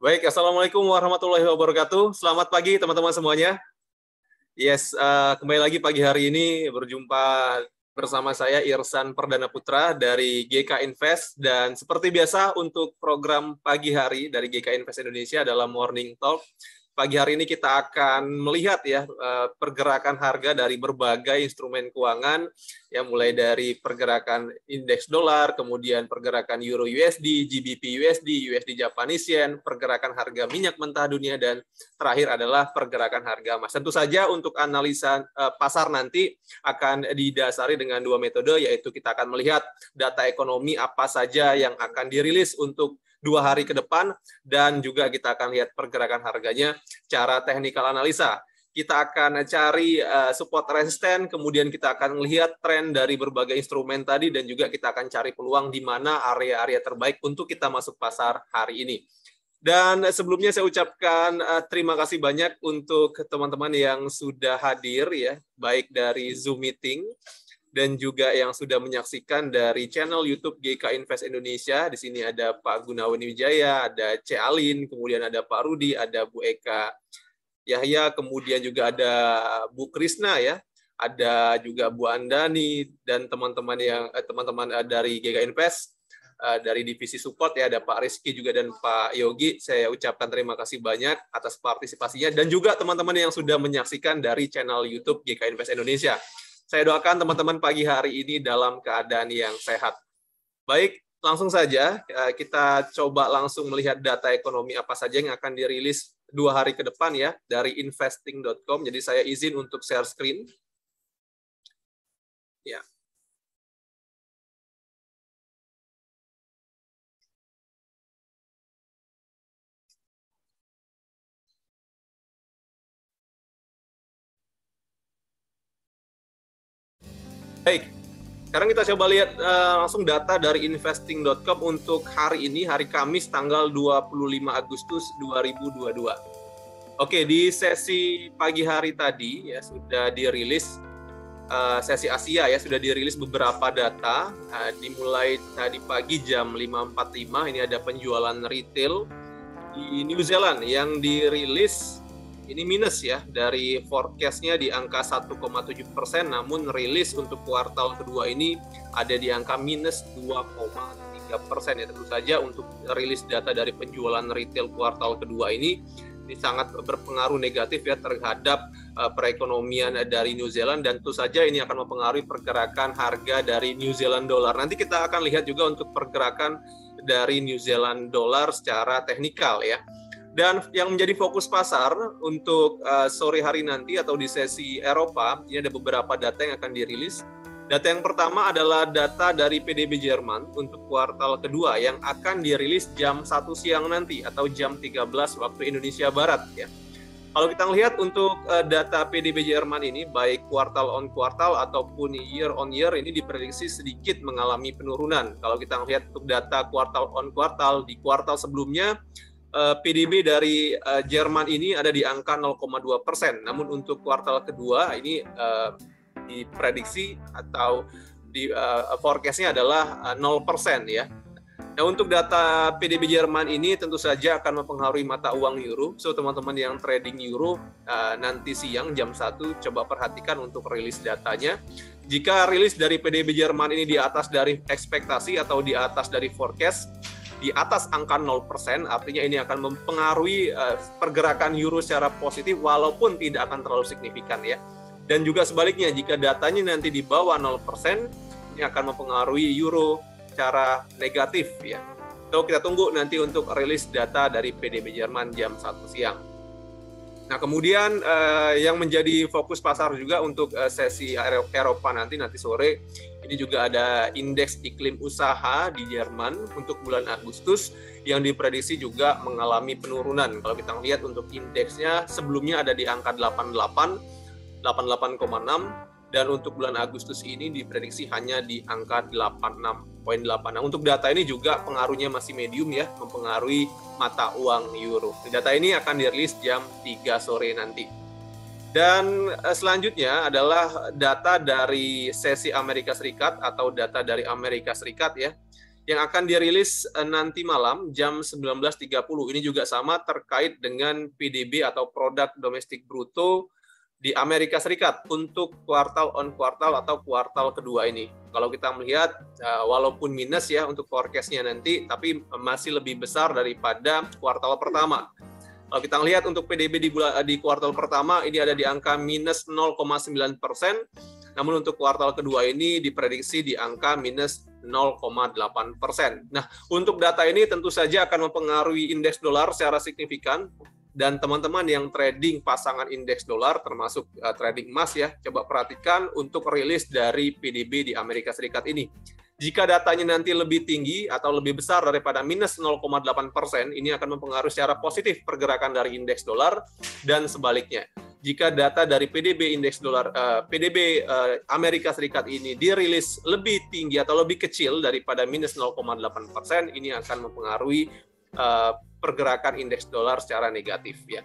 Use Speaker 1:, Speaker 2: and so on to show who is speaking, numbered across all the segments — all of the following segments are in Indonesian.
Speaker 1: Baik, Assalamualaikum warahmatullahi wabarakatuh. Selamat pagi teman-teman semuanya. Yes, kembali lagi pagi hari ini berjumpa bersama saya Irsan Perdana Putra dari GK Invest, dan seperti biasa untuk program pagi hari dari GK Invest Indonesia adalah Morning Talk. Pagi hari ini kita akan melihat ya pergerakan harga dari berbagai instrumen keuangan, ya mulai dari pergerakan indeks dolar, kemudian pergerakan euro USD, GBP USD, USD Japanese Yen, pergerakan harga minyak mentah dunia, dan terakhir adalah pergerakan harga emas. Tentu saja untuk analisa pasar nanti akan didasari dengan dua metode, yaitu kita akan melihat data ekonomi apa saja yang akan dirilis untuk 2 hari ke depan, dan juga kita akan lihat pergerakan harganya secara teknikal analisa. Kita akan cari support resisten, kemudian kita akan melihat tren dari berbagai instrumen tadi, dan juga kita akan cari peluang di mana area-area terbaik untuk kita masuk pasar hari ini. Dan sebelumnya saya ucapkan terima kasih banyak untuk teman-teman yang sudah hadir ya, baik dari Zoom meeting dan juga yang sudah menyaksikan dari channel YouTube GK Invest Indonesia. Di sini ada Pak Gunawan Wijaya, ada C. Alin, kemudian ada Pak Rudi, ada Bu Eka Yahya, kemudian juga ada Bu Krisna ya, ada juga Bu Andani, dan teman-teman dari GK Invest dari divisi support ya, ada Pak Rizky juga dan Pak Yogi. Saya ucapkan terima kasih banyak atas partisipasinya, dan juga teman-teman yang sudah menyaksikan dari channel YouTube GK Invest Indonesia. Saya doakan teman-teman pagi hari ini dalam keadaan yang sehat. Baik, langsung saja kita coba langsung melihat data ekonomi apa saja yang akan dirilis 2 hari ke depan ya dari investing.com. Jadi saya izin untuk share screen. Ya. Baik, sekarang kita coba lihat langsung data dari investing.com untuk hari ini, hari Kamis, tanggal 25 Agustus 2022. Oke, di sesi pagi hari tadi ya sudah dirilis, sesi Asia ya, sudah dirilis beberapa data, dimulai tadi pagi jam 5.45, ini ada penjualan retail di New Zealand yang dirilis. Ini minus ya, dari forecast-nya di angka 1,7%, namun rilis untuk kuartal kedua ini ada di angka minus 2,3% ya. Tentu saja untuk rilis data dari penjualan retail kuartal kedua ini sangat berpengaruh negatif ya terhadap perekonomian dari New Zealand, dan tentu saja ini akan mempengaruhi pergerakan harga dari New Zealand dollar. Nanti kita akan lihat juga untuk pergerakan dari New Zealand dollar secara teknikal ya. Dan yang menjadi fokus pasar untuk sore hari nanti atau di sesi Eropa, ini ada beberapa data yang akan dirilis. Data yang pertama adalah data dari PDB Jerman untuk kuartal kedua yang akan dirilis jam 1 siang nanti atau jam 13 waktu Indonesia Barat ya. Kalau kita lihat untuk data PDB Jerman ini, baik kuartal on kuartal ataupun year on year, ini diprediksi sedikit mengalami penurunan. Kalau kita lihat untuk data kuartal on kuartal, di kuartal sebelumnya PDB dari Jerman ini ada di angka 0,2%. Namun untuk kuartal kedua ini diprediksi atau di forecast-nya adalah 0% ya. Nah, untuk data PDB Jerman ini tentu saja akan mempengaruhi mata uang euro. So, teman-teman yang trading euro nanti siang jam 1 coba perhatikan untuk rilis datanya. Jika rilis dari PDB Jerman ini di atas dari ekspektasi atau di atas dari forecast, di atas angka 0%, artinya ini akan mempengaruhi pergerakan euro secara positif walaupun tidak akan terlalu signifikan ya. Dan juga sebaliknya, jika datanya nanti di bawah 0%, ini akan mempengaruhi euro secara negatif ya. So, kita tunggu nanti untuk rilis data dari PDB Jerman jam 1 siang. Nah, kemudian yang menjadi fokus pasar juga untuk sesi Eropa nanti sore, ini juga ada indeks iklim usaha di Jerman untuk bulan Agustus yang diprediksi juga mengalami penurunan. Kalau kita lihat untuk indeksnya sebelumnya ada di angka 88,6, dan untuk bulan Agustus ini diprediksi hanya di angka 86,8. Nah, untuk data ini juga pengaruhnya masih medium ya, mempengaruhi mata uang euro. Data ini akan dirilis jam 3 sore nanti. Dan selanjutnya adalah data dari sesi Amerika Serikat atau data dari Amerika Serikat ya. yang akan dirilis nanti malam jam 19.30. Ini juga sama terkait dengan PDB atau produk domestik bruto di Amerika Serikat untuk kuartal on kuartal atau kuartal kedua ini. Kalau kita melihat walaupun minus ya untuk forecast-nya nanti, tapi masih lebih besar daripada kuartal pertama. Kalau kita lihat untuk PDB di kuartal pertama ini ada di angka minus 0,9%, namun untuk kuartal kedua ini diprediksi di angka minus 0,8%. Nah, untuk data ini tentu saja akan mempengaruhi indeks dolar secara signifikan. Dan teman-teman yang trading pasangan indeks dolar, termasuk trading emas ya, coba perhatikan untuk rilis dari PDB di Amerika Serikat ini. Jika datanya nanti lebih tinggi atau lebih besar daripada minus 0,8%, ini akan mempengaruhi secara positif pergerakan dari indeks dolar dan sebaliknya. Jika data dari PDB indeks dolar PDB Amerika Serikat ini dirilis lebih tinggi atau lebih kecil daripada minus 0,8%, ini akan mempengaruhi pergerakan indeks dolar secara negatif ya.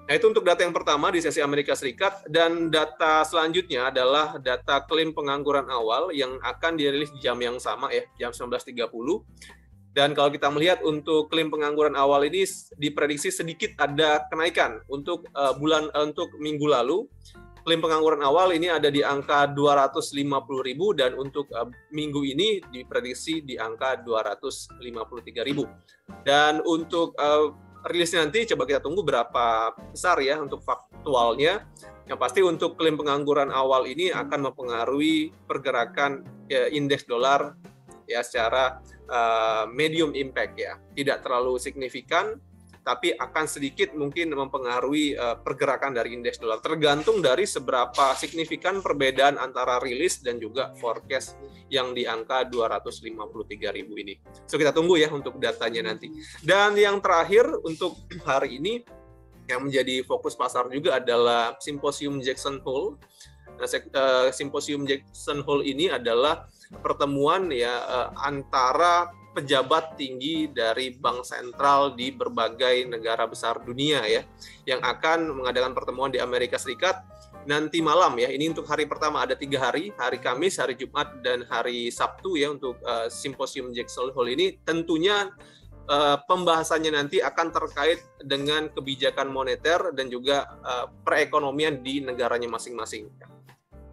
Speaker 1: Nah, itu untuk data yang pertama di sesi Amerika Serikat, dan data selanjutnya adalah data klaim pengangguran awal yang akan dirilis di jam yang sama ya, jam 19.30. Dan kalau kita melihat untuk klaim pengangguran awal ini diprediksi sedikit ada kenaikan untuk untuk minggu lalu. Klaim pengangguran awal ini ada di angka 250.000 dan untuk minggu ini diprediksi di angka 253.000. Dan untuk rilisnya nanti coba kita tunggu berapa besar ya untuk faktualnya. Yang pasti untuk klaim pengangguran awal ini akan mempengaruhi pergerakan indeks dolar ya secara medium impact ya. Tidak terlalu signifikan, tapi akan sedikit mungkin mempengaruhi pergerakan dari indeks dolar, tergantung dari seberapa signifikan perbedaan antara rilis dan juga forecast yang di angka 253.000 ini. So kita tunggu ya untuk datanya nanti. Dan yang terakhir untuk hari ini yang menjadi fokus pasar juga adalah Simposium Jackson Hole. Nah, Simposium Jackson Hole ini adalah pertemuan ya antara pejabat tinggi dari bank sentral di berbagai negara besar dunia ya, yang akan mengadakan pertemuan di Amerika Serikat nanti malam ya. Ini untuk hari pertama ada 3 hari, hari Kamis, hari Jumat, dan hari Sabtu ya untuk Simposium Jackson Hole ini. Tentunya pembahasannya nanti akan terkait dengan kebijakan moneter dan juga perekonomian di negaranya masing-masing.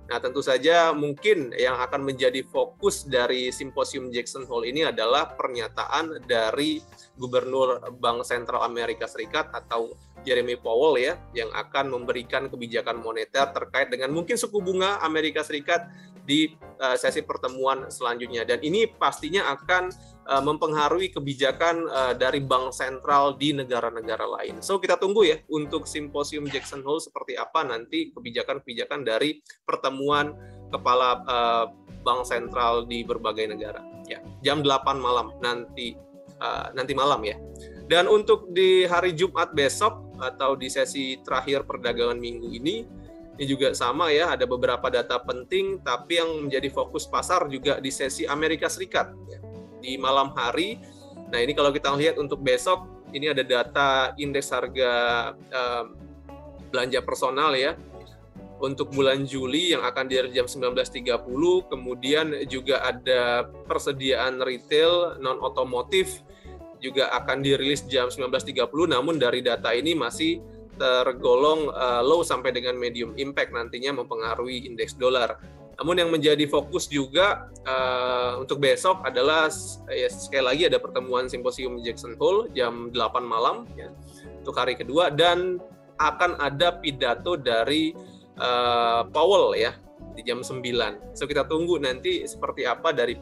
Speaker 1: Nah, tentu saja mungkin yang akan menjadi fokus dari Simposium Jackson Hole ini adalah pernyataan dari Gubernur Bank Sentral Amerika Serikat atau Jeremy Powell ya, yang akan memberikan kebijakan moneter terkait dengan mungkin suku bunga Amerika Serikat di sesi pertemuan selanjutnya. Dan ini pastinya akan mempengaruhi kebijakan dari bank sentral di negara-negara lain. So kita tunggu ya untuk Simposium Jackson Hole seperti apa nanti kebijakan-kebijakan dari pertemuan kepala bank sentral di berbagai negara. Ya, jam 8 malam nanti malam ya. Dan untuk di hari Jumat besok atau di sesi terakhir perdagangan minggu ini juga sama ya, ada beberapa data penting, tapi yang menjadi fokus pasar juga di sesi Amerika Serikat ya, di malam hari. Nah, ini kalau kita lihat untuk besok, ini ada data indeks harga belanja personal ya, untuk bulan Juli yang akan dirilis jam 19.30, kemudian juga ada persediaan retail non-otomotif juga akan dirilis jam 19.30, namun dari data ini masih tergolong low sampai dengan medium impact, nantinya mempengaruhi indeks dolar. Namun yang menjadi fokus juga untuk besok adalah ya, sekali lagi ada pertemuan Simposium Jackson Hole jam 8 malam ya, untuk hari kedua, dan akan ada pidato dari Powell ya di jam 9. So kita tunggu nanti seperti apa dari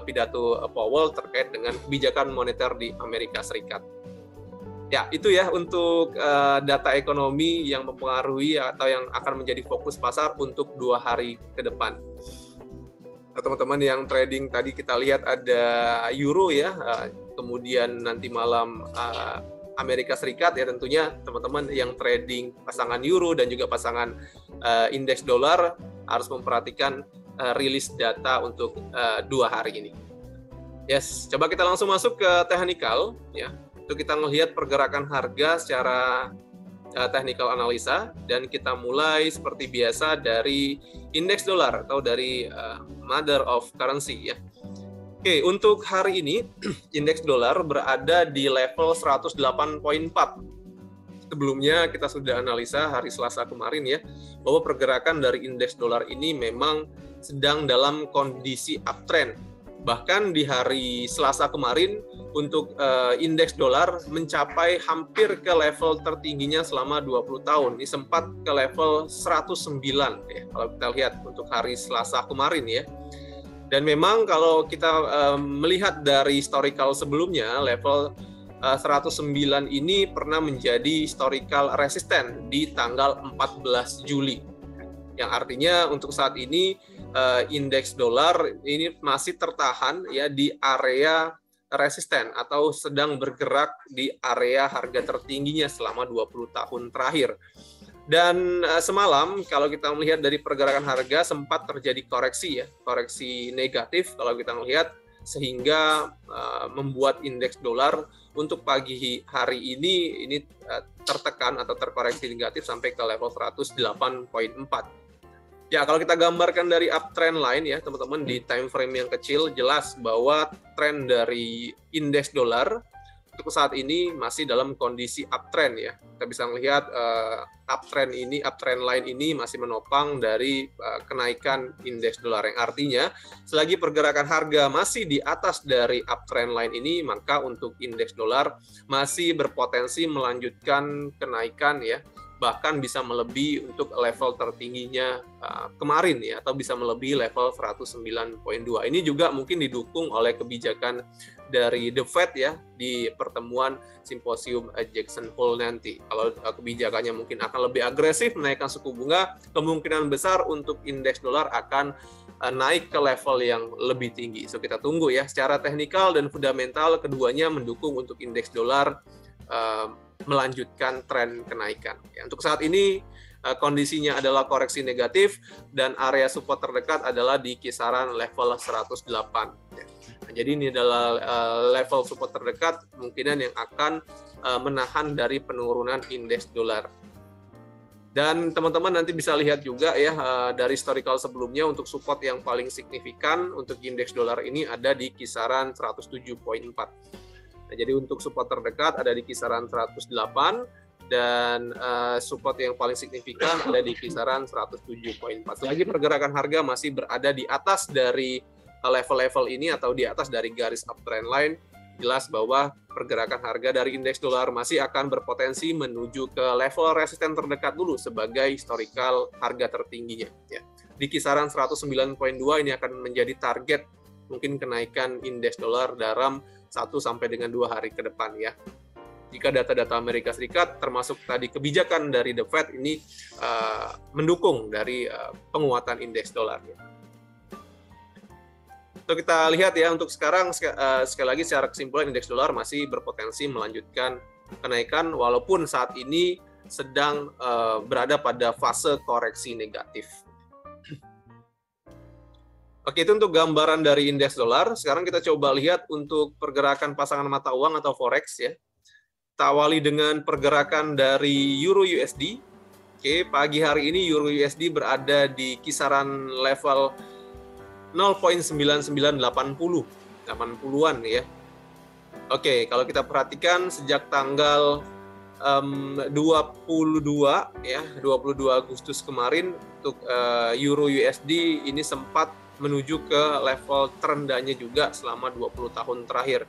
Speaker 1: pidato Powell terkait dengan kebijakan moneter di Amerika Serikat. Ya, itu ya untuk data ekonomi yang mempengaruhi atau yang akan menjadi fokus pasar untuk 2 hari ke depan. Teman-teman yang trading tadi kita lihat ada euro ya, kemudian nanti malam Amerika Serikat ya, tentunya teman-teman yang trading pasangan euro dan juga pasangan indeks dolar harus memperhatikan rilis data untuk 2 hari ini. Yes, coba kita langsung masuk ke technical ya. Untuk kita melihat pergerakan harga secara technical analisa, dan kita mulai seperti biasa dari indeks dolar atau dari mother of currency ya. Oke, untuk hari ini indeks dolar berada di level 108,4. Sebelumnya kita sudah analisa hari Selasa kemarin ya, bahwa pergerakan dari indeks dolar ini memang sedang dalam kondisi uptrend. Bahkan di hari Selasa kemarin untuk indeks dolar mencapai hampir ke level tertingginya selama 20 tahun. Ini sempat ke level 109 ya, kalau kita lihat untuk hari Selasa kemarin ya. Dan memang kalau kita melihat dari historical sebelumnya, level 109 ini pernah menjadi historical resisten di tanggal 14 Juli. Yang artinya untuk saat ini indeks dolar ini masih tertahan ya di area resisten atau sedang bergerak di area harga tertingginya selama 20 tahun terakhir. Dan semalam kalau kita melihat dari pergerakan harga sempat terjadi koreksi ya, koreksi negatif kalau kita melihat, sehingga membuat indeks dolar untuk pagi hari ini tertekan atau terkoreksi negatif sampai ke level 108,4. Ya, kalau kita gambarkan dari uptrend line ya teman-teman di time frame yang kecil, jelas bahwa tren dari indeks dolar untuk saat ini masih dalam kondisi uptrend ya. Kita bisa melihat uptrend line ini masih menopang dari kenaikan indeks dolar, yang artinya selagi pergerakan harga masih di atas dari uptrend line ini, maka untuk indeks dolar masih berpotensi melanjutkan kenaikan ya, bahkan bisa melebihi untuk level tertingginya kemarin ya, atau bisa melebihi level 109,2. Ini juga mungkin didukung oleh kebijakan dari The Fed ya di pertemuan simposium Jackson Hole nanti. Kalau kebijakannya mungkin akan lebih agresif menaikkan suku bunga, kemungkinan besar untuk indeks dolar akan naik ke level yang lebih tinggi. So kita tunggu ya. Secara teknikal dan fundamental keduanya mendukung untuk indeks dolar melanjutkan tren kenaikan. Ya, untuk saat ini kondisinya adalah koreksi negatif dan area support terdekat adalah di kisaran level 108. Ya. Nah, jadi ini adalah level support terdekat kemungkinan yang akan menahan dari penurunan indeks dolar. Dan teman-teman nanti bisa lihat juga ya dari historical sebelumnya untuk support yang paling signifikan untuk indeks dolar ini ada di kisaran 107,4. Nah, jadi untuk support terdekat ada di kisaran 108 dan support yang paling signifikan ada di kisaran 107,4. Selagi pergerakan harga masih berada di atas dari level-level ini atau di atas dari garis uptrend line, jelas bahwa pergerakan harga dari indeks dolar masih akan berpotensi menuju ke level resisten terdekat dulu sebagai historical harga tertingginya. Ya. Di kisaran 109,2 ini akan menjadi target mungkin kenaikan indeks dolar dalam 1 sampai dengan 2 hari ke depan ya. Jika data-data Amerika Serikat termasuk tadi kebijakan dari The Fed ini mendukung dari penguatan indeks dolar. Ya. So, kita lihat ya untuk sekarang sekali lagi secara kesimpulan indeks dolar masih berpotensi melanjutkan kenaikan walaupun saat ini sedang berada pada fase koreksi negatif. Oke, itu untuk gambaran dari indeks dolar. Sekarang kita coba lihat untuk pergerakan pasangan mata uang atau forex ya. Kita awali dengan pergerakan dari Euro USD. Oke, pagi hari ini Euro USD berada di kisaran level 0.9980, 80-an ya. Oke, kalau kita perhatikan sejak tanggal 22 Agustus kemarin untuk Euro USD ini sempat menuju ke level terendahnya juga selama 20 tahun terakhir.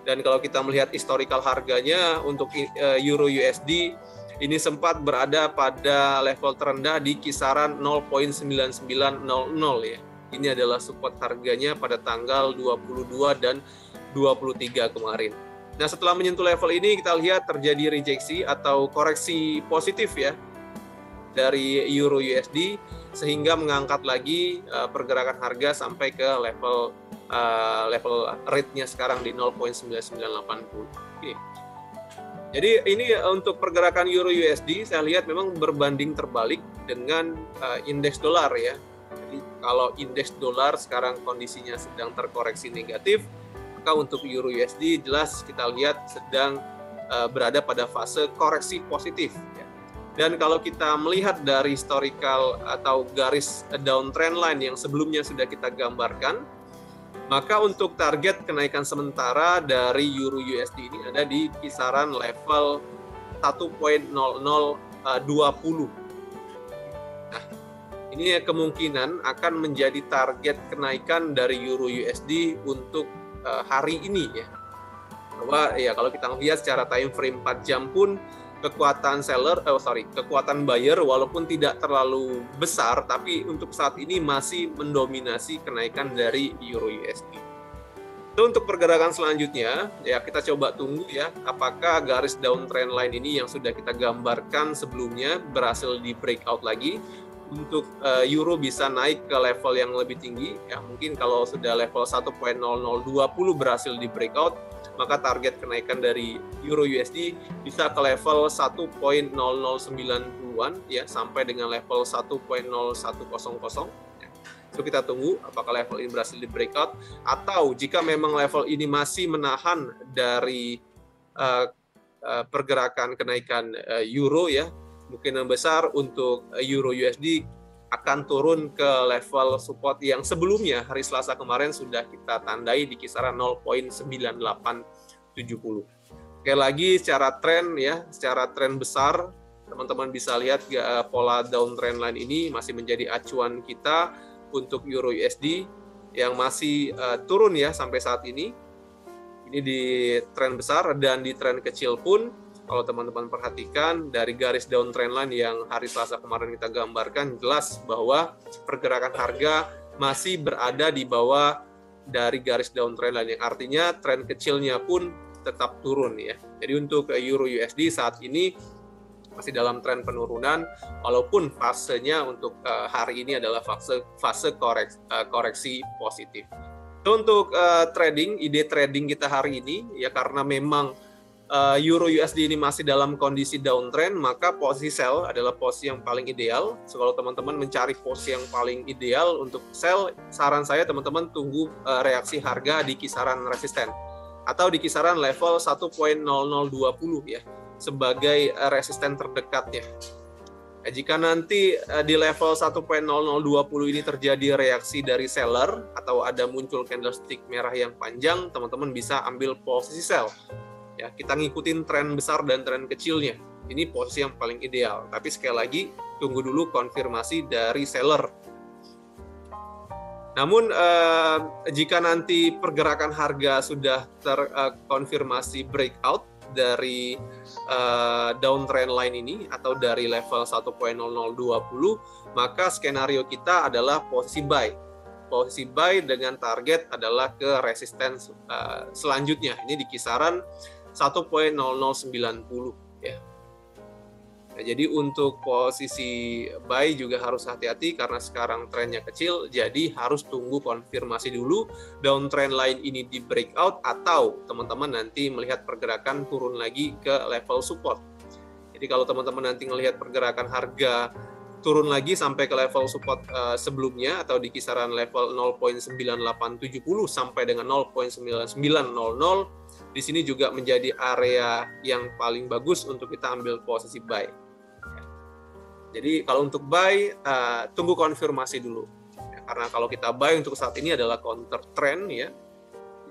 Speaker 1: Dan kalau kita melihat historical harganya untuk Euro USD ini sempat berada pada level terendah di kisaran 0.9900 ya. Ini adalah support harganya pada tanggal 22 dan 23 kemarin. Nah, setelah menyentuh level ini kita lihat terjadi rejeksi atau koreksi positif ya dari Euro USD sehingga mengangkat lagi pergerakan harga sampai ke level rate-nya sekarang di 0.9980. Oke. Jadi ini untuk pergerakan Euro USD saya lihat memang berbanding terbalik dengan indeks dolar ya. Jadi kalau indeks dolar sekarang kondisinya sedang terkoreksi negatif, maka untuk Euro USD jelas kita lihat sedang berada pada fase koreksi positif ya. Dan kalau kita melihat dari historical atau garis downtrend line yang sebelumnya sudah kita gambarkan, Maka untuk target kenaikan sementara dari Euro USD ini ada di kisaran level 1.0020. Nah, ini kemungkinan akan menjadi target kenaikan dari Euro USD untuk hari ini ya. Bahwa ya kalau kita lihat secara time frame 4 jam pun kekuatan kekuatan buyer walaupun tidak terlalu besar, tapi untuk saat ini masih mendominasi kenaikan dari Euro USD. Itu untuk pergerakan selanjutnya, ya kita coba tunggu ya, apakah garis downtrend line ini yang sudah kita gambarkan sebelumnya berhasil di breakout lagi, untuk Euro bisa naik ke level yang lebih tinggi, ya mungkin kalau sudah level 1.0020 berhasil di breakout, maka target kenaikan dari Euro USD bisa ke level 1.0090-an ya, sampai dengan level 1.0100. So kita tunggu apakah level ini berhasil di breakout, atau jika memang level ini masih menahan dari pergerakan kenaikan Euro ya, kemungkinan besar untuk Euro USD akan turun ke level support yang sebelumnya hari Selasa kemarin sudah kita tandai di kisaran 0.9870. Sekali lagi secara tren ya, secara tren besar teman-teman bisa lihat pola downtrend line ini masih menjadi acuan kita untuk Euro USD yang masih turun ya sampai saat ini. Ini di tren besar, dan di tren kecil pun kalau teman-teman perhatikan dari garis downtrend line yang hari Selasa kemarin kita gambarkan, jelas bahwa pergerakan harga masih berada di bawah dari garis downtrend line, yang artinya tren kecilnya pun tetap turun ya. Jadi untuk Euro USD saat ini masih dalam tren penurunan, walaupun fasenya untuk hari ini adalah fase koreksi positif. So, untuk ide trading kita hari ini ya, karena memang Euro USD ini masih dalam kondisi downtrend, maka posisi sell adalah posisi yang paling ideal. So, kalau teman-teman mencari posisi yang paling ideal untuk sell, saran saya teman-teman tunggu reaksi harga di kisaran resisten atau di kisaran level 1.0020 ya, sebagai resisten terdekatnya. Jika nanti di level 1.0020 ini terjadi reaksi dari seller atau ada muncul candlestick merah yang panjang, teman-teman bisa ambil posisi sell. Ya, kita ngikutin tren besar dan tren kecilnya. Ini posisi yang paling ideal. Tapi sekali lagi, tunggu dulu konfirmasi dari seller. Namun jika nanti pergerakan harga sudah terkonfirmasi breakout dari downtrend line ini atau dari level 1.0020, maka skenario kita adalah posisi buy. Posisi buy dengan target adalah ke resisten selanjutnya, ini di kisaran 1.0090 ya. Nah, jadi untuk posisi buy juga harus hati-hati karena sekarang trennya kecil, jadi harus tunggu konfirmasi dulu downtrend line ini di breakout, atau teman-teman nanti melihat pergerakan turun lagi ke level support. Jadi kalau teman-teman nanti melihat pergerakan harga turun lagi sampai ke level support sebelumnya atau di kisaran level 0.9870 sampai dengan 0.9900, di sini juga menjadi area yang paling bagus untuk kita ambil posisi buy. Jadi kalau untuk buy, tunggu konfirmasi dulu. Ya, karena kalau kita buy untuk saat ini adalah counter trend ya,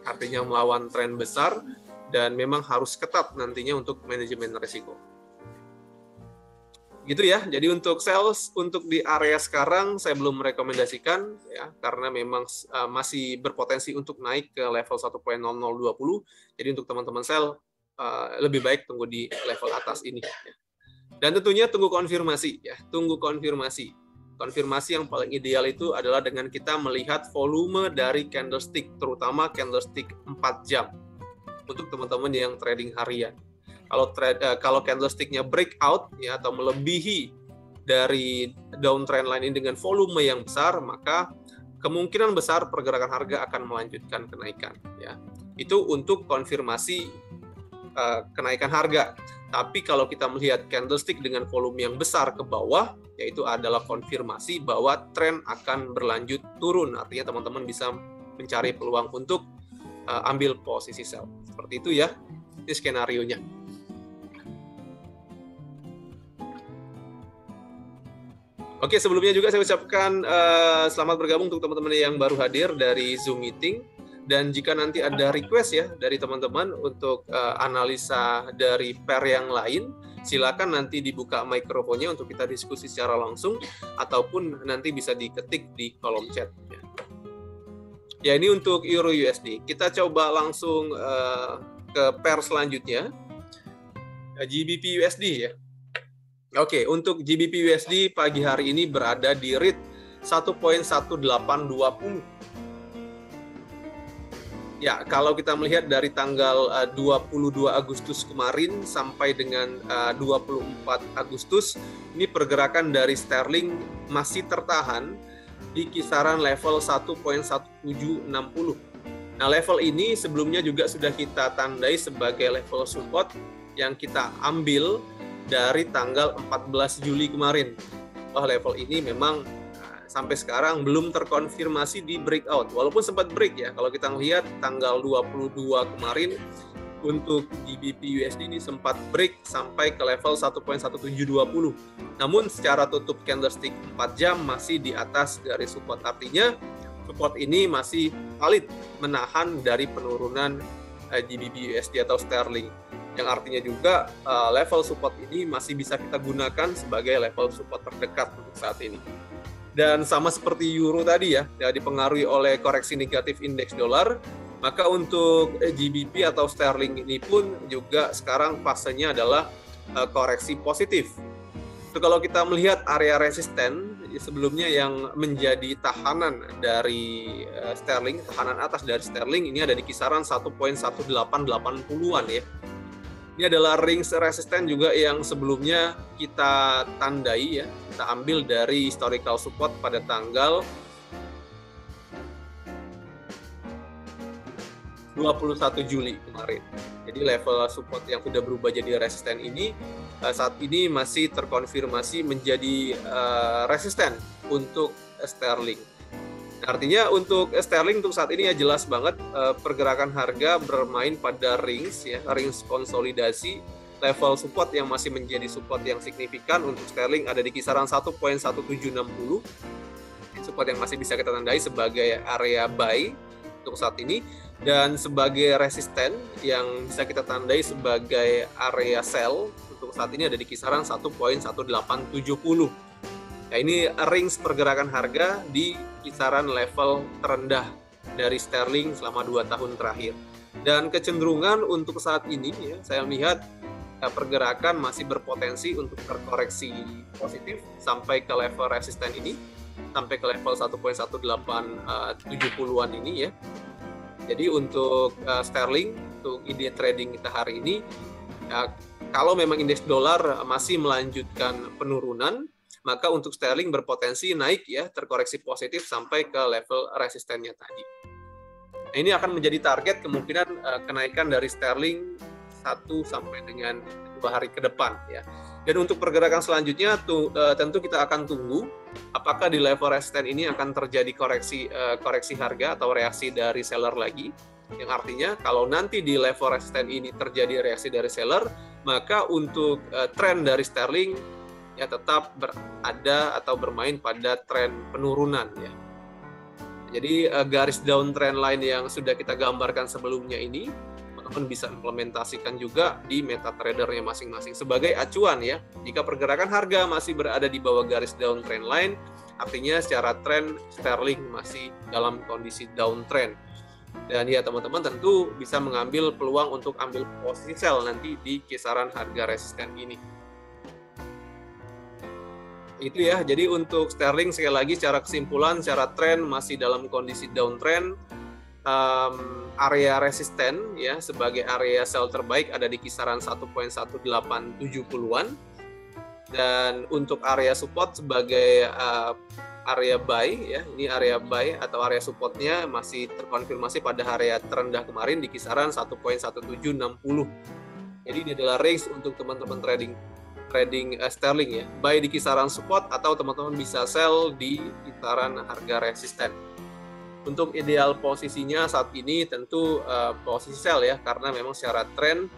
Speaker 1: artinya melawan tren besar, dan memang harus ketat nantinya untuk manajemen risiko. Gitu ya. Jadi untuk sales untuk di area sekarang saya belum merekomendasikan ya, karena memang masih berpotensi untuk naik ke level 1.0020. Jadi untuk teman-teman sell lebih baik tunggu di level atas ini ya. Dan tentunya tunggu konfirmasi ya, tunggu konfirmasi. Konfirmasi yang paling ideal itu adalah dengan kita melihat volume dari candlestick, terutama candlestick 4 jam untuk teman-teman yang trading harian. Kalau candlestick-nya breakout ya, atau melebihi dari downtrend line ini dengan volume yang besar, maka kemungkinan besar pergerakan harga akan melanjutkan kenaikan ya. Itu untuk konfirmasi kenaikan harga. Tapi kalau kita melihat candlestick dengan volume yang besar ke bawah, yaitu adalah konfirmasi bahwa tren akan berlanjut turun. Artinya teman-teman bisa mencari peluang untuk ambil posisi sell. Seperti itu ya, ini skenario-nya. Oke, sebelumnya juga saya ucapkan selamat bergabung untuk teman-teman yang baru hadir dari Zoom meeting. Dan jika nanti ada request ya dari teman-teman untuk analisa dari pair yang lain, silakan nanti dibuka mikrofonnya untuk kita diskusi secara langsung, ataupun nanti bisa diketik di kolom chat. Ya, ini untuk Euro USD. Kita coba langsung ke pair selanjutnya, GBP USD ya. Oke, untuk GBP USD pagi hari ini berada di rate 1.1820. Ya, kalau kita melihat dari tanggal 22 Agustus kemarin sampai dengan 24 Agustus, ini pergerakan dari sterling masih tertahan di kisaran level 1.1760. Nah, level ini sebelumnya juga sudah kita tandai sebagai level support yang kita ambil dari tanggal 14 Juli kemarin. Level ini memang sampai sekarang belum terkonfirmasi di breakout, walaupun sempat break ya. Kalau kita melihat tanggal 22 kemarin untuk GBP USD ini sempat break sampai ke level 1.1720. Namun secara tutup candlestick 4 jam masih di atas garis support. Artinya support ini masih valid menahan dari penurunan GBP USD atau sterling. Yang artinya juga level support ini masih bisa kita gunakan sebagai level support terdekat untuk saat ini. Dan sama seperti euro tadi ya dipengaruhi oleh koreksi negatif indeks dolar, maka untuk GBP atau sterling ini pun juga sekarang fasenya adalah koreksi positif. So, kalau kita melihat area resisten sebelumnya yang menjadi tahanan dari sterling, tahanan atas dari sterling ini ada di kisaran 1.1880-an ya. Ini adalah range resisten juga yang sebelumnya kita tandai ya, kita ambil dari historical support pada tanggal 21 Juli kemarin. Jadi level support yang sudah berubah jadi resisten ini saat ini masih terkonfirmasi menjadi resisten untuk sterling. Artinya untuk sterling untuk saat ini ya jelas banget pergerakan harga bermain pada range ya, range konsolidasi. Level support yang masih menjadi support yang signifikan untuk sterling ada di kisaran 1.1760. Support yang masih bisa kita tandai sebagai area buy untuk saat ini, dan sebagai resisten yang bisa kita tandai sebagai area sell untuk saat ini ada di kisaran 1.1870. Nah, ini range pergerakan harga di kisaran level terendah dari sterling selama 2 tahun terakhir. Dan kecenderungan untuk saat ini ya, saya melihat pergerakan masih berpotensi untuk terkoreksi positif sampai ke level resisten ini, sampai ke level 1.1870-an ini ya. Jadi untuk sterling, untuk ide trading kita hari ini, ya, kalau memang indeks dolar masih melanjutkan penurunan, maka untuk sterling berpotensi naik ya, terkoreksi positif sampai ke level resistennya tadi. Nah, ini akan menjadi target kemungkinan kenaikan dari sterling 1 sampai dengan 2 hari ke depan ya. Dan untuk pergerakan selanjutnya tentu kita akan tunggu apakah di level resisten ini akan terjadi koreksi harga atau reaksi dari seller lagi. Yang artinya kalau nanti di level resisten ini terjadi reaksi dari seller, maka untuk tren dari sterling ya tetap berada atau bermain pada tren penurunan ya. Jadi garis downtrend line yang sudah kita gambarkan sebelumnya ini teman-teman bisa implementasikan juga di MetaTrader-nya masing-masing sebagai acuan ya. Jika pergerakan harga masih berada di bawah garis downtrend line, artinya secara tren sterling masih dalam kondisi downtrend. Dan ya teman-teman tentu bisa mengambil peluang untuk ambil posisi sell nanti di kisaran harga resisten ini. Itu ya, jadi untuk sterling sekali lagi secara kesimpulan, secara tren masih dalam kondisi downtrend. Area resisten ya sebagai area sell terbaik ada di kisaran 1.1870-an, dan untuk area support sebagai area buy ya, ini area buy atau area supportnya masih terkonfirmasi pada area terendah kemarin di kisaran 1.1760. Jadi ini adalah range untuk teman-teman trading sterling ya, buy di kisaran support atau teman-teman bisa sell di kisaran harga resisten. Untuk ideal posisinya saat ini tentu posisi sell ya, karena memang secara tren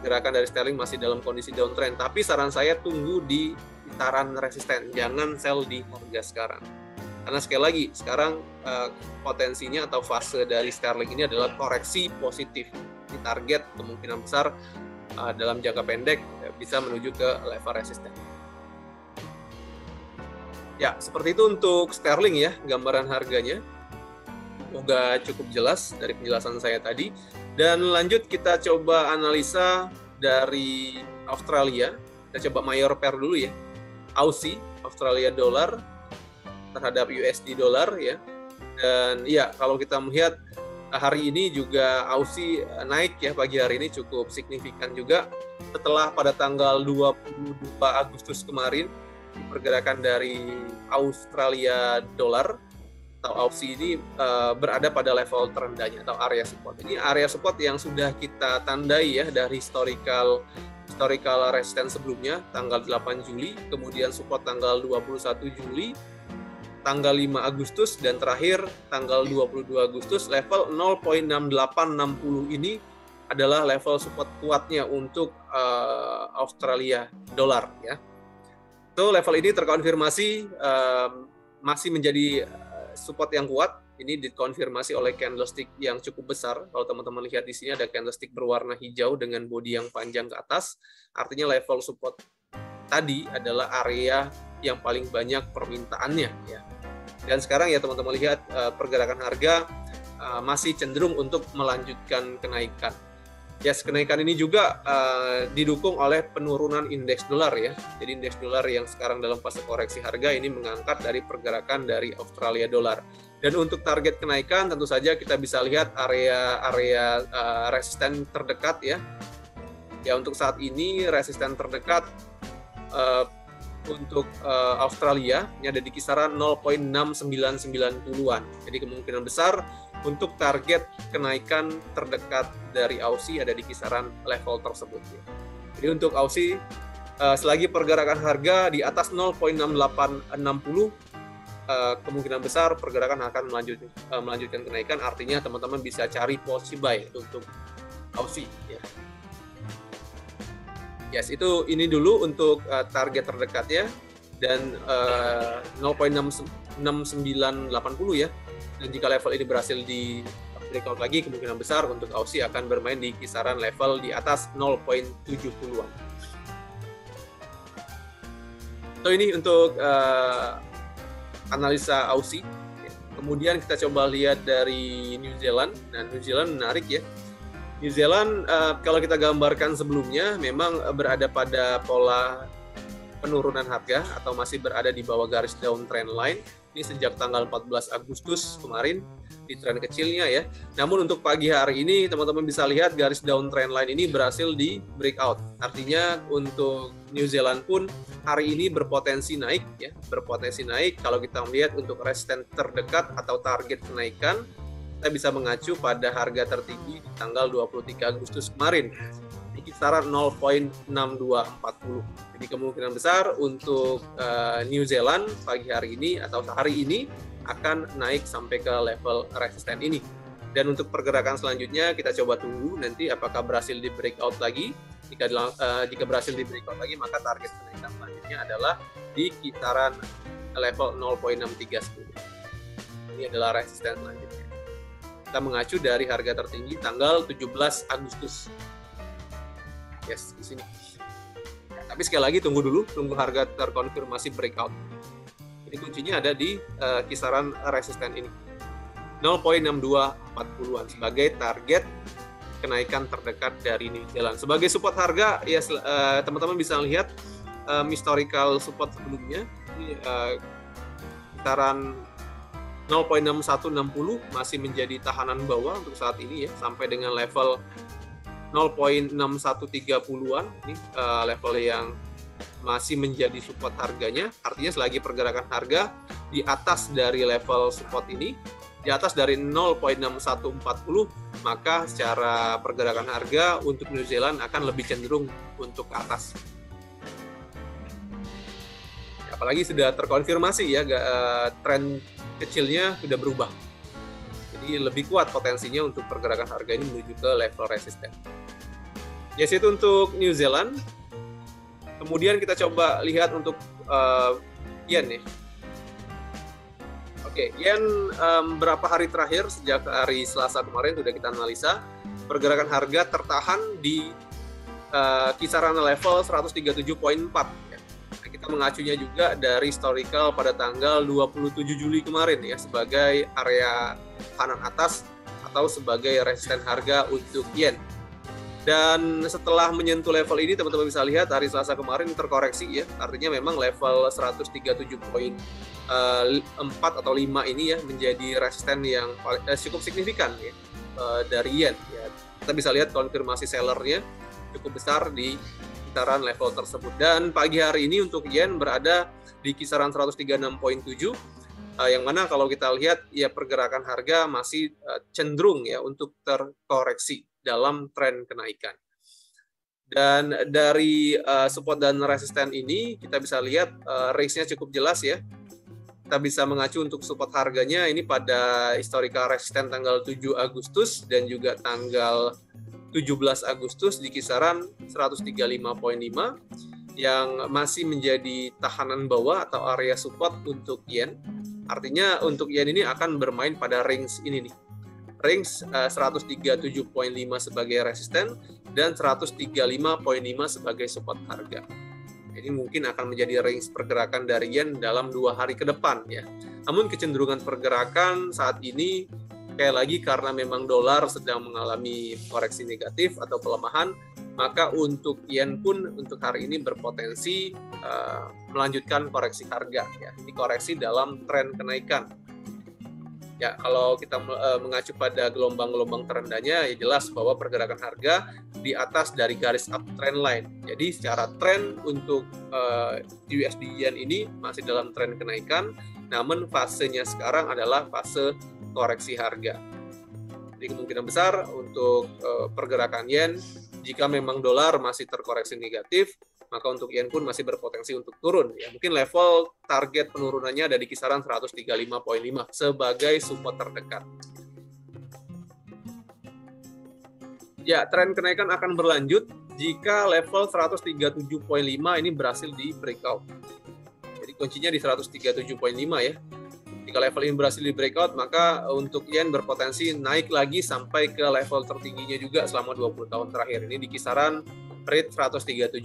Speaker 1: gerakan dari sterling masih dalam kondisi downtrend, tapi saran saya tunggu di kisaran resisten, jangan sell di harga sekarang. Karena sekali lagi sekarang potensinya atau fase dari sterling ini adalah koreksi positif. Di target kemungkinan besar dalam jangka pendek bisa menuju ke level resisten. Ya, seperti itu untuk sterling ya, gambaran harganya. Semoga cukup jelas dari penjelasan saya tadi. Dan lanjut kita coba analisa dari Australia. Kita coba mayor pair dulu ya. Aussie, Australia dollar terhadap USD dollar ya. Dan ya, kalau kita melihat hari ini juga Aussie naik ya, pagi hari ini cukup signifikan juga setelah pada tanggal 22 Agustus kemarin pergerakan dari Australia dollar atau Aussie ini berada pada level terendahnya atau area support. Ini area support yang sudah kita tandai ya dari historical resistance sebelumnya tanggal 8 Juli, kemudian support tanggal 21 Juli, tanggal 5 Agustus, dan terakhir tanggal 22 Agustus. Level 0.6860 ini adalah level support kuatnya untuk Australia dollar ya. So, level ini terkonfirmasi masih menjadi support yang kuat. Ini dikonfirmasi oleh candlestick yang cukup besar. Kalau teman-teman lihat di sini ada candlestick berwarna hijau dengan bodi yang panjang ke atas. Artinya level support tadi adalah area yang paling banyak permintaannya ya. Dan sekarang ya teman-teman lihat pergerakan harga masih cenderung untuk melanjutkan kenaikan. Yes, kenaikan ini juga didukung oleh penurunan indeks dolar ya. Jadi indeks dolar yang sekarang dalam fase koreksi harga ini mengangkat dari pergerakan dari Australia dollar. Dan untuk target kenaikan tentu saja kita bisa lihat area resisten terdekat ya. Ya, untuk saat ini resisten terdekat untuk Australia ini ada di kisaran 0.6990-an. Jadi kemungkinan besar untuk target kenaikan terdekat dari Aussie ada di kisaran level tersebut. Jadi untuk Aussie, selagi pergerakan harga di atas 0.6860, kemungkinan besar pergerakan akan melanjutkan kenaikan. Artinya teman-teman bisa cari posisi buy untuk Aussie. Ya. Yes, ini dulu untuk target terdekat ya, dan 0.6980 ya. Dan jika level ini berhasil di breakout lagi, kemungkinan besar untuk Aussie akan bermain di kisaran level di atas 0.70-an. So ini untuk analisa Aussie. Kemudian kita coba lihat dari New Zealand. Nah, New Zealand menarik ya. New Zealand kalau kita gambarkan sebelumnya memang berada pada pola penurunan harga atau masih berada di bawah garis downtrend line. Ini sejak tanggal 14 Agustus kemarin di tren kecilnya ya. Namun untuk pagi hari ini teman-teman bisa lihat garis downtrend line ini berhasil di breakout. Artinya untuk New Zealand pun hari ini berpotensi naik ya, berpotensi naik. Kalau kita melihat untuk resisten terdekat atau target kenaikan, kita bisa mengacu pada harga tertinggi di tanggal 23 Agustus kemarin di kisaran 0.6240. Jadi kemungkinan besar untuk New Zealand pagi hari ini atau hari ini akan naik sampai ke level resisten ini. Dan untuk pergerakan selanjutnya kita coba tunggu nanti apakah berhasil di breakout lagi. Jika berhasil di breakout lagi, maka target kenaikan selanjutnya adalah di kisaran level 0.6310. Ini adalah resisten selanjutnya. Kita mengacu dari harga tertinggi tanggal 17 Agustus. Yes, di sini. Ya, tapi sekali lagi tunggu harga terkonfirmasi breakout. Jadi kuncinya ada di kisaran resisten ini. 0.6240-an sebagai target kenaikan terdekat dari New Zealand. Sebagai support harga, ya teman-teman bisa lihat historical support sebelumnya. Ini kisaran 0.6160 masih menjadi tahanan bawah untuk saat ini ya, sampai dengan level 0.6130-an. Ini level yang masih menjadi support harganya. Artinya selagi pergerakan harga di atas dari level support ini, di atas dari 0.6140, maka secara pergerakan harga untuk New Zealand akan lebih cenderung untuk ke atas. Apalagi sudah terkonfirmasi ya, tren kecilnya sudah berubah. Jadi lebih kuat potensinya untuk pergerakan harga ini menuju ke level resisten. Yes, itu untuk New Zealand. Kemudian kita coba lihat untuk yen ya. Oke, yen berapa hari terakhir sejak hari Selasa kemarin sudah kita analisa, pergerakan harga tertahan di kisaran level 137.4. Ya. Nah, kita mengacunya juga dari historical pada tanggal 27 Juli kemarin ya sebagai area kanan atas atau sebagai resisten harga untuk yen. Dan setelah menyentuh level ini, teman-teman bisa lihat hari Selasa kemarin terkoreksi ya, artinya memang level 137.4 atau 5 ini ya menjadi resisten yang cukup signifikan ya dari yen. Ya. Kita bisa lihat konfirmasi sellernya cukup besar di kisaran level tersebut. Dan pagi hari ini untuk yen berada di kisaran 136.7, yang mana kalau kita lihat ya pergerakan harga masih cenderung ya untuk terkoreksi dalam tren kenaikan. Dan dari support dan resisten ini kita bisa lihat range-nya cukup jelas ya. Kita bisa mengacu untuk support harganya ini pada historical resisten tanggal 7 Agustus dan juga tanggal 17 Agustus di kisaran 135.5 yang masih menjadi tahanan bawah atau area support untuk yen. Artinya untuk yen ini akan bermain pada range ini nih. Range 137.5 sebagai resisten dan 135.5 sebagai support harga. Ini mungkin akan menjadi range pergerakan dari yen dalam 2 hari ke depan ya. Namun kecenderungan pergerakan saat ini sekali lagi karena memang dolar sedang mengalami koreksi negatif atau pelemahan, maka untuk yen pun untuk hari ini berpotensi melanjutkan koreksi harga ya. Ini koreksi dalam tren kenaikan. Ya, kalau kita mengacu pada gelombang-gelombang terendahnya, ya jelas bahwa pergerakan harga di atas dari garis uptrend line. Jadi secara tren untuk USD yen ini masih dalam tren kenaikan, namun fasenya sekarang adalah fase koreksi harga. Jadi kemungkinan besar untuk pergerakan yen, jika memang dolar masih terkoreksi negatif, maka untuk yen pun masih berpotensi untuk turun. Ya, mungkin level target penurunannya ada di kisaran 135.5 sebagai support terdekat. Ya, tren kenaikan akan berlanjut jika level 137.5 ini berhasil di breakout. Jadi kuncinya di 137.5 ya. Jika level ini berhasil di breakout, maka untuk yen berpotensi naik lagi sampai ke level tertingginya juga selama 20 tahun terakhir. Ini di kisaran rate 139.2.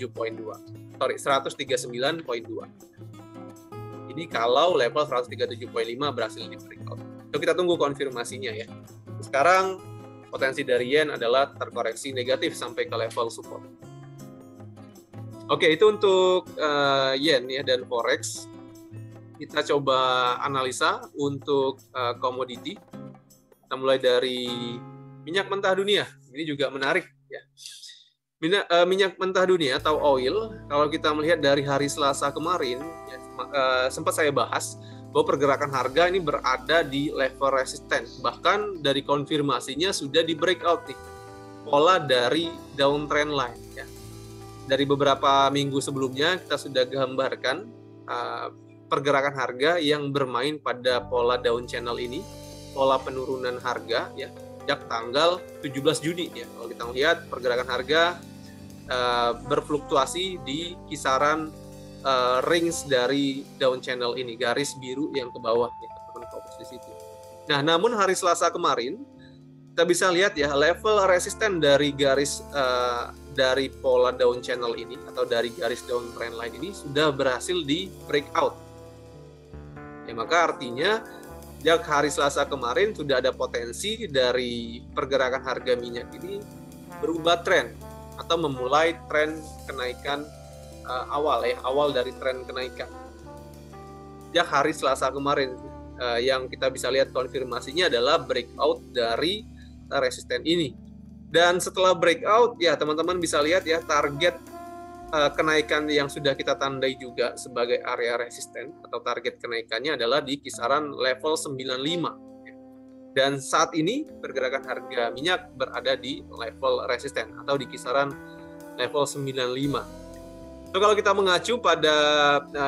Speaker 1: Ini kalau level 137.5 berhasil di breakout. So, kita tunggu konfirmasinya ya. Sekarang potensi dari yen adalah terkoreksi negatif sampai ke level support. Oke, itu untuk yen ya dan forex. Kita coba analisa untuk komoditi. Kita mulai dari minyak mentah dunia. Ini juga menarik ya. Minyak mentah dunia atau oil, kalau kita melihat dari hari Selasa kemarin, ya, sempat saya bahas bahwa pergerakan harga ini berada di level resisten. Bahkan dari konfirmasinya sudah di breakout nih, pola dari downtrend line. Ya. Dari beberapa minggu sebelumnya kita sudah gambarkan pergerakan harga yang bermain pada pola down channel ini, pola penurunan harga ya sejak tanggal 17 Juni ya. Kalau kita melihat pergerakan harga berfluktuasi di kisaran range dari down channel ini, garis biru yang ke bawah ya, teman-teman fokus di situ. Nah, namun hari Selasa kemarin kita bisa lihat ya level resisten dari garis dari pola down channel ini atau dari garis down trend line ini sudah berhasil di breakout. Ya, maka artinya sejak hari Selasa kemarin sudah ada potensi dari pergerakan harga minyak ini berubah tren atau memulai tren kenaikan awal dari tren kenaikan. Sejak hari Selasa kemarin yang kita bisa lihat konfirmasinya adalah breakout dari resisten ini. Dan setelah breakout ya teman-teman bisa lihat ya target kenaikan yang sudah kita tandai juga sebagai area resisten atau target kenaikannya adalah di kisaran level 95. Dan saat ini pergerakan harga minyak berada di level resisten atau di kisaran level 95. So, kalau kita mengacu pada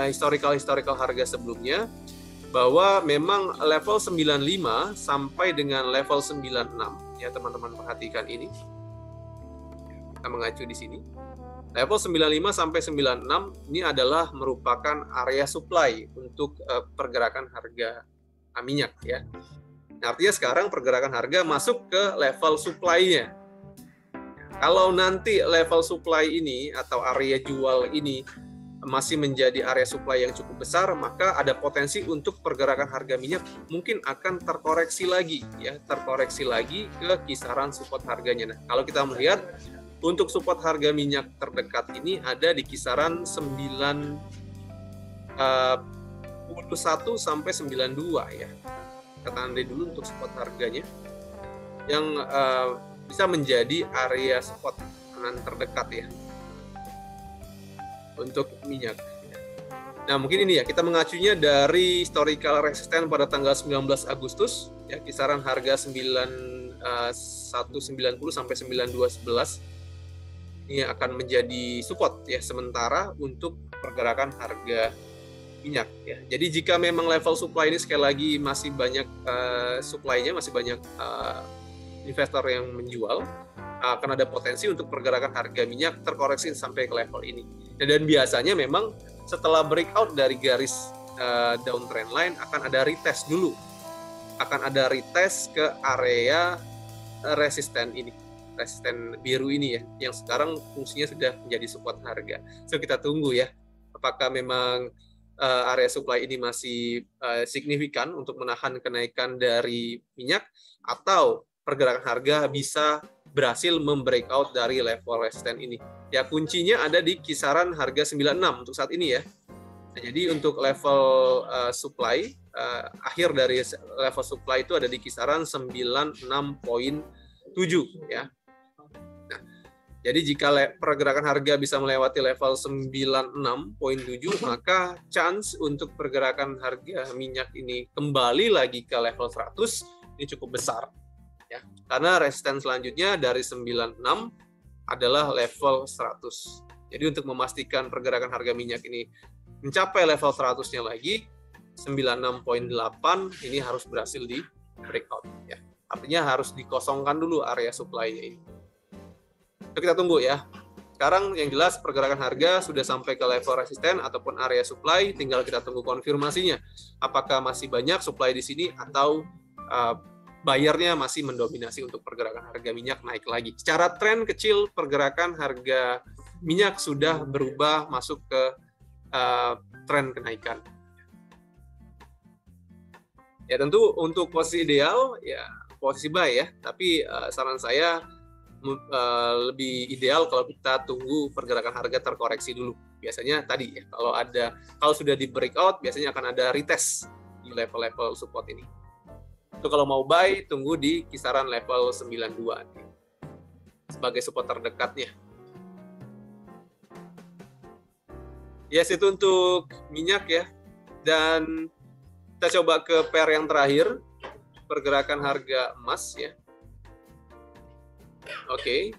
Speaker 1: historical harga sebelumnya, bahwa memang level 95 sampai dengan level 96 ya teman-teman perhatikan ini. Kita mengacu di sini. Level 95 sampai 96 ini adalah merupakan area supply untuk pergerakan harga minyak ya. Artinya sekarang pergerakan harga masuk ke level supply-nya. Kalau nanti level supply ini atau area jual ini masih menjadi area supply yang cukup besar, maka ada potensi untuk pergerakan harga minyak mungkin akan terkoreksi lagi ya, terkoreksi lagi ke kisaran support harganya. Nah, kalau kita melihat untuk support harga minyak terdekat ini ada di kisaran 91 sampai 92 ya. Kita tandai dulu untuk support harganya yang bisa menjadi area support kanan terdekat ya untuk minyak. Nah, mungkin ini ya, kita mengacunya dari historical resistance pada tanggal 19 Agustus, ya, kisaran harga 9190 sampai 9211. Ini akan menjadi support ya sementara untuk pergerakan harga minyak ya. Jadi jika memang level supply ini sekali lagi masih banyak supply-nya, masih banyak investor yang menjual, akan ada potensi untuk pergerakan harga minyak terkoreksi sampai ke level ini. Dan biasanya memang setelah breakout dari garis downtrend line akan ada retest dulu. Akan ada retest ke area resisten ini. Resisten biru ini ya, yang sekarang fungsinya sudah menjadi support harga. So kita tunggu ya, apakah memang area supply ini masih signifikan untuk menahan kenaikan dari minyak, atau pergerakan harga bisa berhasil membreakout dari level resisten ini. Ya, kuncinya ada di kisaran harga 96 untuk saat ini ya. Nah, jadi untuk level supply, akhir dari level supply itu ada di kisaran 96,7 ya. Nah, jadi jika pergerakan harga bisa melewati level 96,7, maka chance untuk pergerakan harga minyak ini kembali lagi ke level 100 ini cukup besar. Ya, karena resisten selanjutnya dari 96 adalah level 100. Jadi untuk memastikan pergerakan harga minyak ini mencapai level 100-nya lagi, 96,8 ini harus berhasil di breakout ya. Artinya harus dikosongkan dulu area supply-nya ini. Kita tunggu ya. Sekarang yang jelas pergerakan harga sudah sampai ke level resisten ataupun area supply, tinggal kita tunggu konfirmasinya. Apakah masih banyak supply di sini atau bayarnya masih mendominasi untuk pergerakan harga minyak naik lagi. Secara tren kecil, pergerakan harga minyak sudah berubah masuk ke tren kenaikan. Ya tentu untuk posisi ideal, ya posisi buy ya. Tapi saran saya lebih ideal kalau kita tunggu pergerakan harga terkoreksi dulu. Biasanya tadi ya, kalau sudah di breakout, biasanya akan ada retest di level-level support ini. Itu kalau mau buy, tunggu di kisaran level 92 sebagai support terdekatnya. Yes, itu untuk minyak ya. Dan kita coba ke pair yang terakhir, pergerakan harga emas ya. Oke.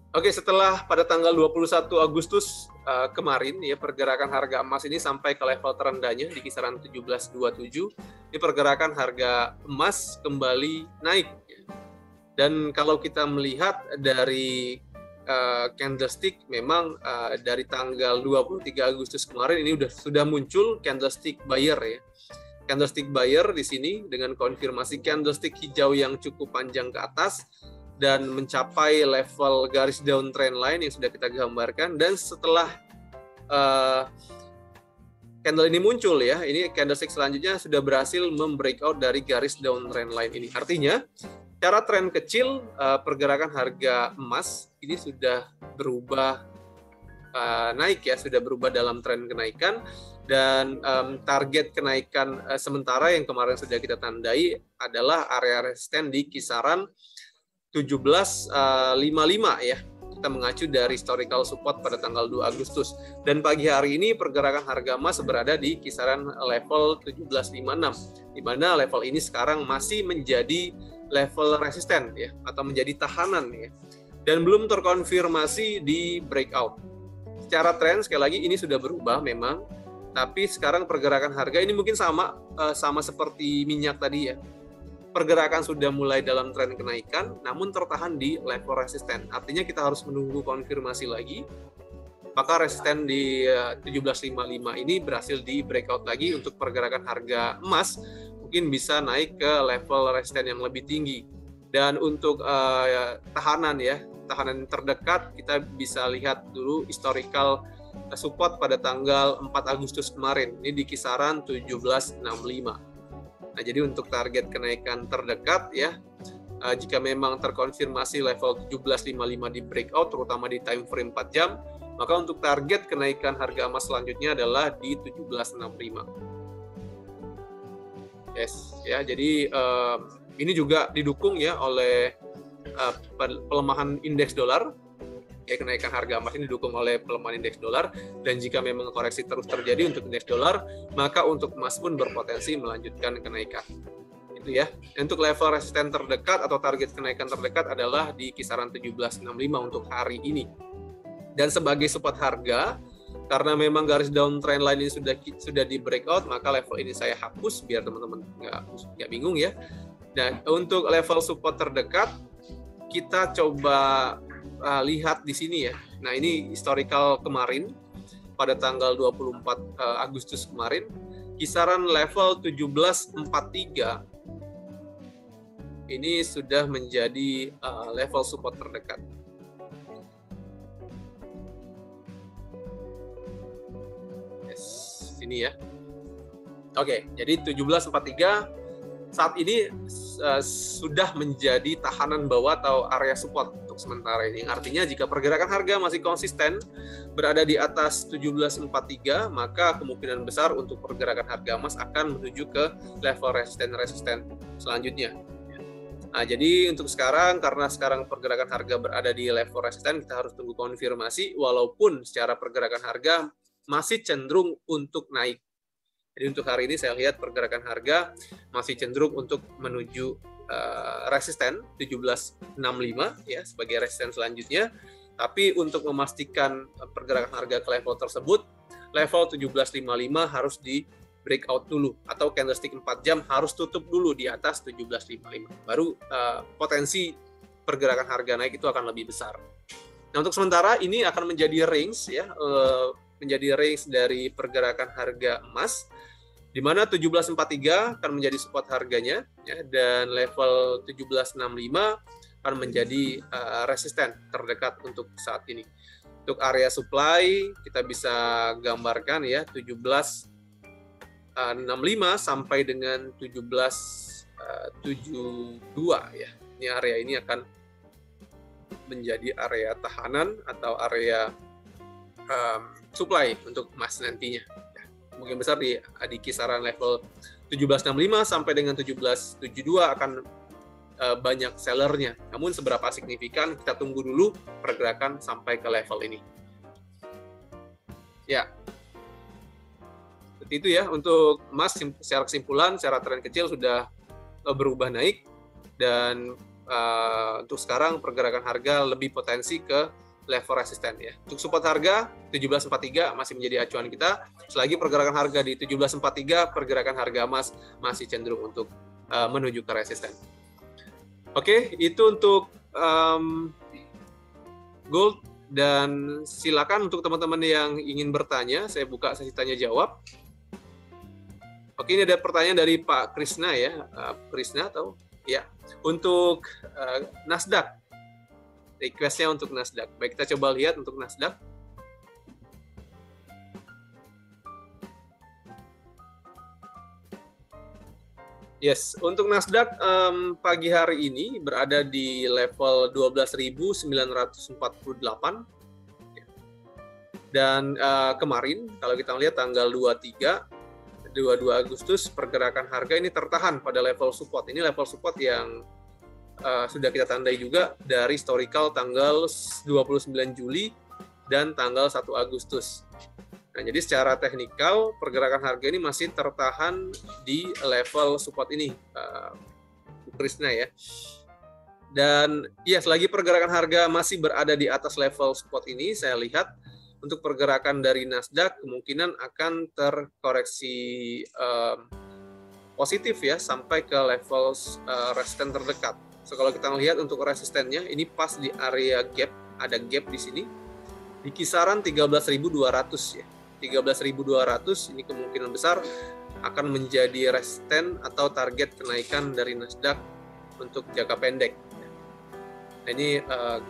Speaker 1: Oke, setelah pada tanggal 21 Agustus kemarin ya, pergerakan harga emas ini sampai ke level terendahnya di kisaran 17.27. Ini pergerakan harga emas kembali naik. Dan kalau kita melihat dari candlestick, memang dari tanggal 23 Agustus kemarin ini sudah muncul candlestick buyer ya. Candlestick buyer di sini dengan konfirmasi candlestick hijau yang cukup panjang ke atas dan mencapai level garis downtrend line yang sudah kita gambarkan. Dan setelah candle ini muncul ya, ini candlestick selanjutnya sudah berhasil membreakout dari garis downtrend line ini. Artinya, secara tren kecil pergerakan harga emas ini sudah berubah naik ya, sudah berubah dalam tren kenaikan. Dan target kenaikan sementara yang kemarin sudah kita tandai adalah area resisten di kisaran 17.55 ya. Kita mengacu dari historical support pada tanggal 2 Agustus. Dan pagi hari ini pergerakan harga emas berada di kisaran level 17.56, di mana level ini sekarang masih menjadi level resisten ya, atau menjadi tahanan ya. Dan belum terkonfirmasi di breakout. Secara tren sekali lagi ini sudah berubah memang, Tapi sekarang pergerakan harga ini mungkin sama seperti minyak tadi ya. Pergerakan sudah mulai dalam tren kenaikan, namun tertahan di level resisten. Artinya kita harus menunggu konfirmasi lagi. Maka resisten di 1755 ini berhasil di breakout lagi untuk pergerakan harga emas, mungkin bisa naik ke level resisten yang lebih tinggi. Dan untuk tahanan terdekat, kita bisa lihat dulu historical support pada tanggal 4 Agustus kemarin. Ini di kisaran 1765. Nah, jadi untuk target kenaikan terdekat ya, jika memang terkonfirmasi level 1755 di breakout, terutama di time frame 4 jam, maka untuk target kenaikan harga emas selanjutnya adalah di 1765. Yes, ya. Jadi ini juga didukung ya oleh pelemahan indeks dolar. Ya, kenaikan harga emas ini didukung oleh pelemahan indeks dolar, dan jika memang koreksi terus terjadi untuk indeks dolar, maka untuk emas pun berpotensi melanjutkan kenaikan. Itu ya. Untuk level resisten terdekat atau target kenaikan terdekat adalah di kisaran 1765 untuk hari ini. Dan sebagai support harga, karena memang garis downtrend line ini sudah di breakout, maka level ini saya hapus biar teman-teman nggak bingung ya. Dan untuk level support terdekat, kita coba lihat di sini ya. Nah, ini historical kemarin pada tanggal 24 Agustus kemarin, kisaran level 1743 ini sudah menjadi level support terdekat. Sini ya. Oke, jadi 1743 saat ini sudah menjadi tahanan bawah atau area support untuk sementara ini. Artinya jika pergerakan harga masih konsisten berada di atas 1743, maka kemungkinan besar untuk pergerakan harga emas akan menuju ke level resisten selanjutnya. Nah, jadi untuk sekarang, karena sekarang pergerakan harga berada di level resisten, kita harus tunggu konfirmasi, walaupun secara pergerakan harga masih cenderung untuk naik. Jadi untuk hari ini saya lihat pergerakan harga masih cenderung untuk menuju resisten 1765 ya sebagai resisten selanjutnya. Tapi untuk memastikan pergerakan harga ke level tersebut, level 1755 harus di breakout dulu, atau candlestick 4 jam harus tutup dulu di atas 1755. Baru potensi pergerakan harga naik itu akan lebih besar. Nah, untuk sementara ini akan menjadi range ya, menjadi range dari pergerakan harga emas, di mana 1743 akan menjadi support harganya, ya, dan level 1765 akan menjadi resisten terdekat untuk saat ini. Untuk area supply kita bisa gambarkan ya 1765 sampai dengan 1772 ya. Ini area ini akan menjadi area tahanan atau area supply untuk emas nantinya. Ya, mungkin besar di kisaran level 1765 sampai dengan 1772 akan banyak sellernya. Namun seberapa signifikan kita tunggu dulu pergerakan sampai ke level ini. Ya, seperti itu ya untuk emas. Secara kesimpulan, secara tren kecil sudah berubah naik, dan untuk sekarang pergerakan harga lebih potensi ke level resisten ya. Untuk support harga 1743 masih menjadi acuan kita. Selagi pergerakan harga di 1743, pergerakan harga emas masih cenderung untuk menuju ke resisten. Oke, itu untuk gold, dan silakan untuk teman-teman yang ingin bertanya, saya buka sesi tanya jawab. Oke, ini ada pertanyaan dari Pak Krisna ya, Krisna atau ya, untuk Nasdaq. Request-nya untuk Nasdaq. Baik, kita coba lihat untuk Nasdaq. Yes, untuk Nasdaq pagi hari ini berada di level 12.948. Dan kemarin, kalau kita lihat tanggal 22 Agustus, pergerakan harga ini tertahan pada level support. Ini level support yang sudah kita tandai juga dari historical tanggal 29 Juli dan tanggal 1 Agustus. Nah, jadi secara teknikal pergerakan harga ini masih tertahan di level support ini, Krisna ya. Dan ya, selagi pergerakan harga masih berada di atas level support ini, saya lihat untuk pergerakan dari Nasdaq kemungkinan akan terkoreksi positif ya sampai ke level resisten terdekat. So kalau kita melihat untuk resistennya ini pas di area gap, ada gap di sini di kisaran 13.200 ya. 13.200 ini kemungkinan besar akan menjadi resisten atau target kenaikan dari Nasdaq untuk jangka pendek. Nah, ini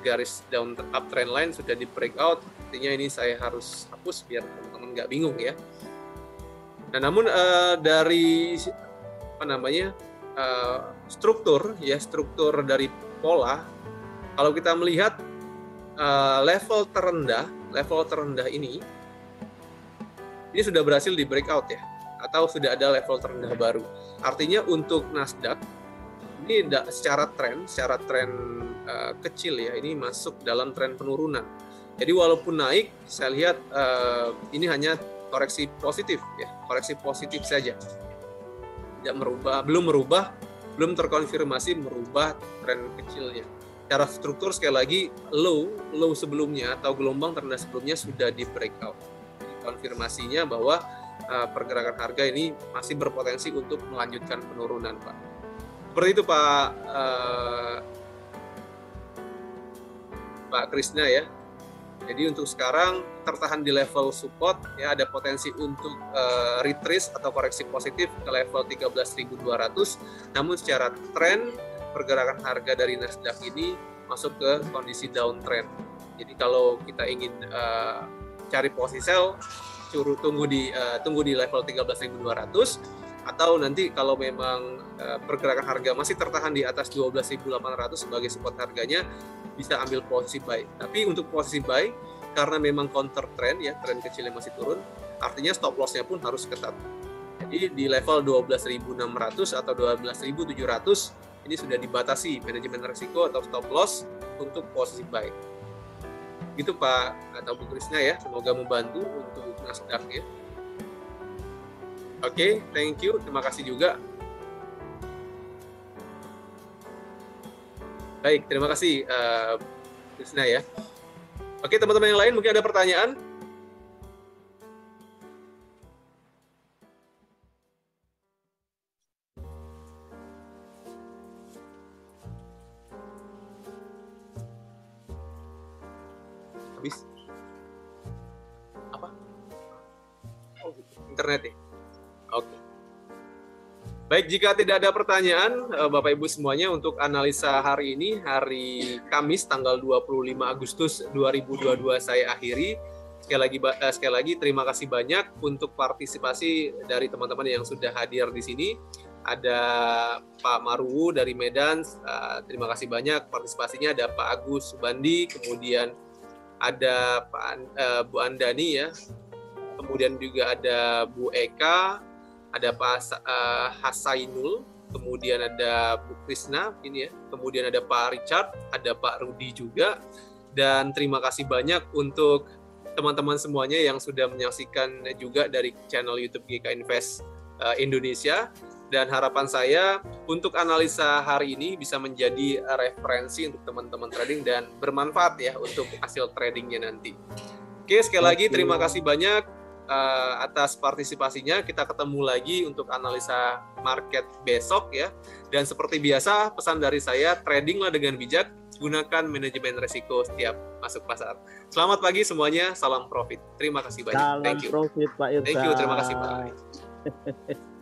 Speaker 1: garis down uptrend line sudah di breakout, artinya ini saya harus hapus biar teman-teman nggak bingung ya. Nah, namun dari struktur dari pola, kalau kita melihat level terendah ini sudah berhasil di breakout ya, atau sudah ada level terendah baru. Artinya untuk Nasdaq ini secara tren kecil ya, ini masuk dalam tren penurunan. Jadi walaupun naik, saya lihat ini hanya koreksi positif ya, koreksi positif saja. Tidak merubah, belum terkonfirmasi merubah tren kecilnya. Secara struktur sekali lagi low sebelumnya atau gelombang terendah sebelumnya sudah di breakout. Konfirmasinya bahwa pergerakan harga ini masih berpotensi untuk melanjutkan penurunan, Pak. Seperti itu Pak Krisna ya. Jadi untuk sekarang tertahan di level support ya, ada potensi untuk retrace atau koreksi positif ke level 13.200. Namun secara tren pergerakan harga dari Nasdaq ini masuk ke kondisi downtrend. Jadi kalau kita ingin cari posisi sell, tunggu di level 13.200, atau nanti kalau memang pergerakan harga masih tertahan di atas 12.800 sebagai support harganya, bisa ambil posisi buy. Tapi untuk posisi buy, karena memang counter trend ya, tren kecilnya masih turun, artinya stop loss-nya pun harus ketat. Jadi di level 12.600 atau 12.700 ini sudah dibatasi manajemen risiko atau stop loss untuk posisi buy. Gitu Pak atau Bu Krisna ya, semoga membantu untuk Nasdaq ya. Oke, thank you, terima kasih juga. Baik, terima kasih Krisna ya. Oke, teman-teman yang lain mungkin ada pertanyaan? Habis? Apa? Oh, internet ya? Oke. Baik, jika tidak ada pertanyaan, Bapak Ibu semuanya, untuk analisa hari ini, hari Kamis tanggal 25 Agustus 2022 saya akhiri. Sekali lagi terima kasih banyak untuk partisipasi dari teman-teman yang sudah hadir di sini. Ada Pak Maruwu dari Medan, terima kasih banyak partisipasinya. Ada Pak Agus Subandi, kemudian ada Bu Andani ya, kemudian juga ada Bu Eka, ada Pak Hasainul, kemudian ada Bu Krisna ini ya, kemudian ada Pak Richard, ada Pak Rudi juga, dan terima kasih banyak untuk teman-teman semuanya yang sudah menyaksikan juga dari channel YouTube GK Invest Indonesia. Dan harapan saya untuk analisa hari ini bisa menjadi referensi untuk teman-teman trading dan bermanfaat ya untuk hasil tradingnya nanti. Oke, sekali lagi terima kasih banyak atas partisipasinya. Kita ketemu lagi untuk analisa market besok ya. Dan seperti biasa, pesan dari saya, tradinglah dengan bijak, gunakan manajemen risiko setiap masuk pasar. Selamat pagi semuanya, salam profit. Terima kasih banyak.
Speaker 2: Salam profit Pak Irsa.
Speaker 1: Thank you, terima kasih Pak.